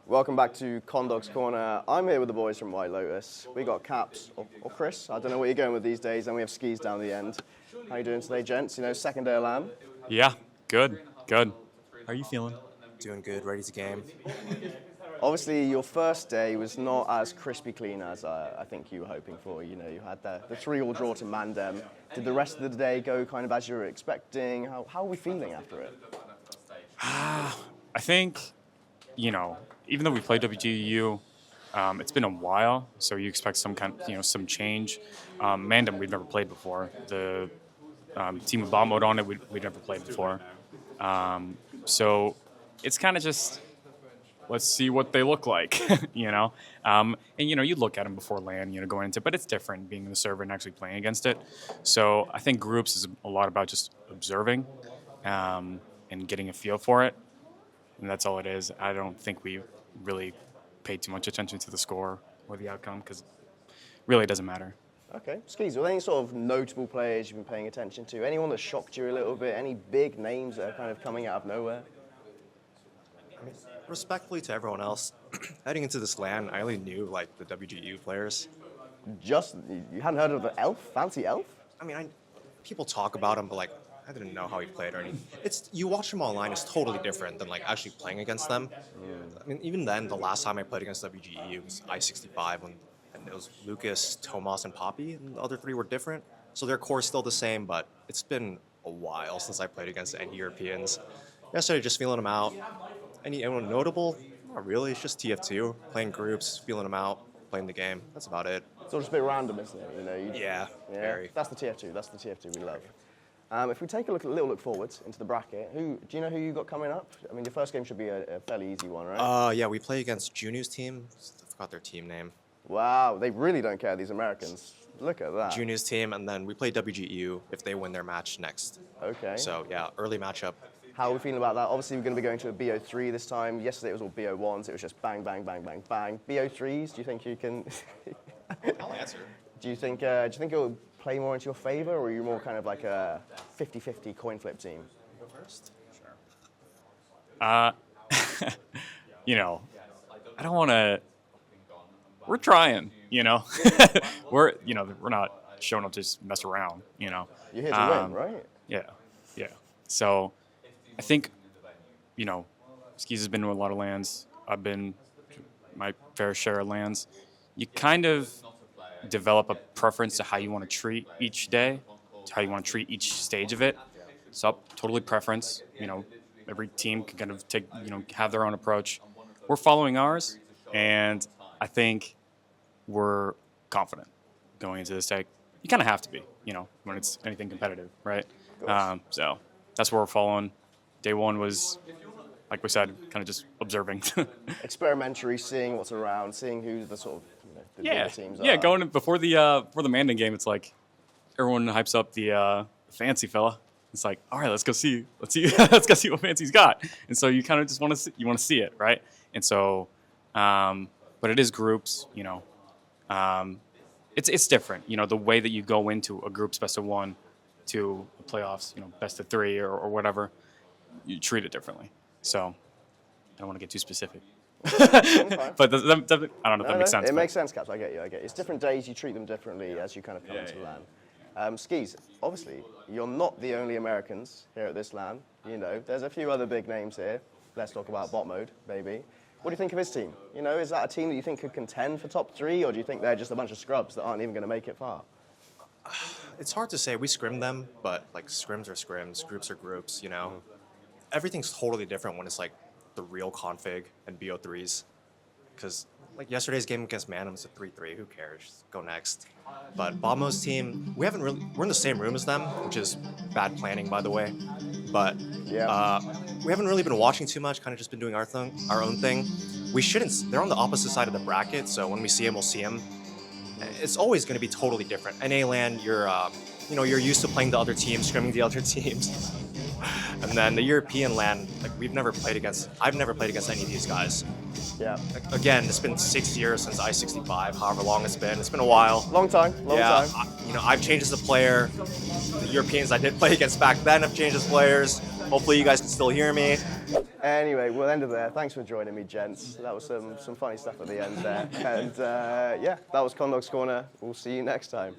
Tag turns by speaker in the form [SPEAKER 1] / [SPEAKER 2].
[SPEAKER 1] Welcome back to Condawg's Corner. I'm here with the boys from White Lotus. We got Caps, or Chris, I don't know what you're going with these days, and we have Skeez down the end. How you doing today, gents? You know, second day of LAN.
[SPEAKER 2] Yeah, good. How are you feeling?
[SPEAKER 3] Doing good, ready to game.
[SPEAKER 1] Obviously, your first day was not as crispy clean as I think you were hoping for. You know, you had the 3-all draw to Mandem. Did the rest of the day go kind of as you were expecting? How are we feeling after it?
[SPEAKER 2] I think, you know, even though we played WGU, it's been a while, so you expect some some change. Mandem we've never played before. The team with bomb mode on it we'd never played before. So it's kind of just, let's see what they look like, you know. And you look at them before LAN, going into, but it's different being in the server and actually playing against it. So I think groups is a lot about just observing and getting a feel for it, and that's all it is. I don't think we really paid too much attention to the score or the outcome because really it doesn't matter.
[SPEAKER 1] Okay, Skeez, were there any sort of notable players you've been paying attention to? Anyone that shocked you a little bit? Any big names that are kind of coming out of nowhere?
[SPEAKER 3] I mean, respectfully to everyone else, heading into this LAN, I only knew like the WGU players.
[SPEAKER 1] Just, you hadn't heard of the Elf? Fancy Elf?
[SPEAKER 3] I mean, people talk about him, but like, I didn't know how he played or anything. You watch him online, it's totally different than like actually playing against them. I mean, even then, the last time I played against WGE, it was I-65, and it was Lucas, Tomas, and Poppy, and the other three were different. So their core is still the same, but it's been a while since I played against any Europeans. Yesterday, just feeling them out. Anyone notable? Not really, it's just TF2, playing groups, feeling them out, playing the game. That's about it.
[SPEAKER 1] It's all just a bit random, isn't it? You know,
[SPEAKER 3] yeah, very.
[SPEAKER 1] That's the TF2 we love. If we take a little look forwards into the bracket, do you know who you got coming up? I mean, your first game should be a fairly easy one, right?
[SPEAKER 3] Yeah, we play against Junu's team. I forgot their team name.
[SPEAKER 1] Wow, they really don't care, these Americans. Look at that.
[SPEAKER 3] Junu's team, and then we play WGU if they win their match next.
[SPEAKER 1] Okay.
[SPEAKER 3] So, yeah, early matchup.
[SPEAKER 1] How are we feeling about that? Obviously, we're going to be going to a BO3 this time. Yesterday, it was all BO1s. It was just bang, bang, bang, bang, bang. BO3s, do you think you can...
[SPEAKER 3] I'll answer.
[SPEAKER 1] Do you think it will play more into your favor, or are you more kind of like a 50-50 coin flip team?
[SPEAKER 3] Go first? Sure.
[SPEAKER 2] I don't want to. We're trying, we're not showing up to just mess around,
[SPEAKER 1] You're here to win, right?
[SPEAKER 2] Yeah. So, I think, Skeez has been to a lot of LANs. I've been to my fair share of LANs. You kind of develop a preference to how you want to treat each day, to how you want to treat each stage of it. So totally preference. Every team can kind of take, have their own approach. We're following ours, and I think we're confident going into this day. You kind of have to be, when it's anything competitive, right? So that's where we're following. Day one was, like we said, kind of just observing.
[SPEAKER 1] Experimentary, seeing what's around, seeing who the sort of the teams are.
[SPEAKER 2] Yeah, going before the Mandan game, it's like everyone hypes up the fancy fella. It's like, all right, let's go see what Fancy's got. And so you kind of just want to see it, right? And so, but it is groups, it's different. The way that you go into a group's best of one to the playoffs, best of three or whatever, you treat it differently. So I don't want to get too specific. But I don't know if that makes sense.
[SPEAKER 1] It makes sense, Caps. I get you. It's different days. You treat them differently as you kind of come into LAN. Skeez, obviously, you're not the only Americans here at this LAN. There's a few other big names here. Let's talk about bot mode, baby. What do you think of his team? Is that a team that you think could contend for top 3, or do you think they're just a bunch of scrubs that aren't even going to make it far?
[SPEAKER 3] It's hard to say. We scrim them, but like scrims are scrims, groups are groups. Everything's totally different when it's like the real config and BO3s, because like yesterday's game against Mandem was a 3-3. Who cares? Just go next. But Bomo's team, we're in the same room as them, which is bad planning, by the way. But we haven't really been watching too much. Kind of just been doing our own thing. We shouldn't. They're on the opposite side of the bracket, so when we see them, we'll see them. It's always going to be totally different. NA LAN, you're used to playing the other teams, scrimming the other teams. And then the European LAN, like I've never played against any of these guys.
[SPEAKER 1] Yeah.
[SPEAKER 3] Again, it's been 6 years since I-65, however long it's been. It's been a while.
[SPEAKER 1] Long time.
[SPEAKER 3] I've changed as a player. The Europeans I did play against back then have changed as players. Hopefully you guys can still hear me.
[SPEAKER 1] Anyway, we'll end it there. Thanks for joining me, gents. That was some funny stuff at the end there. And yeah, that was Condawg's Corner. We'll see you next time.